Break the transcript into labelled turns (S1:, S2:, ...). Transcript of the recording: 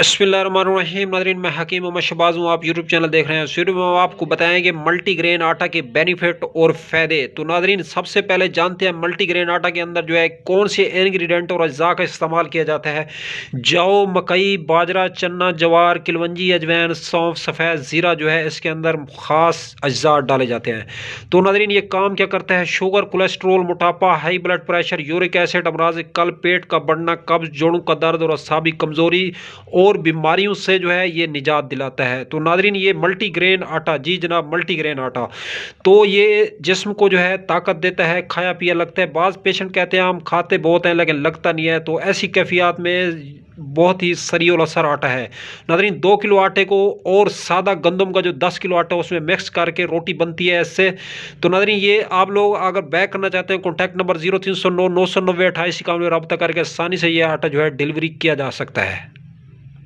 S1: बिस्मिल्लाहिर्रहमानिर्रहीम। नाज़रीन, मैं हकीम मोहम्मद शहबाज हूँ। आप यूट्यूब चैनल देख रहे हैं। शुरू में आपको बताएंगे मल्टीग्रेन आटा के बेनिफिट और फ़ायदे। तो नाज़रीन, सबसे पहले जानते हैं मल्टीग्रेन आटा के अंदर जो है कौन से इंग्रेडिएंट और अज्जा का इस्तेमाल किया जाता है। जौ, मकई, बाजरा, चना, जवार, किलवंजी, अजवैन, सौंफ, सफ़ेद ज़ीरा जो है इसके अंदर ख़ास अज्जा डाले जाते हैं। तो नाज़रीन, ये काम क्या करता है? शुगर, कोलेस्ट्रोल, मोटापा, high blood pressure, uric acid, अमराज कल्ब, पेट का बढ़ना, कब्ज़, जोड़ों का दर्द और असाबी कमज़ोरी और बीमारियों से जो है ये निजात दिलाता है। तो नाज़रीन, ये मल्टीग्रेन आटा, जी जनाब, मल्टीग्रेन आटा तो ये जिस्म को जो है ताकत देता है। खाया पिया लगता है। बाज़ पेशेंट कहते हैं हम खाते बहुत हैं लेकिन लगता नहीं है। तो ऐसी कैफियत में बहुत ही सरी और असर आटा है। नाज़रीन, 2 किलो आटे को और सादा गंदम का जो 10 किलो आटा उसमें मिक्स करके रोटी बनती है इससे। तो नाज़रीन, ये आप लोग अगर बैक करना चाहते हैं, कॉन्टैक्ट नंबर 0309 990 2891 रब्ता करके आसानी से ये आटा जो है डिलीवरी किया जा सकता है।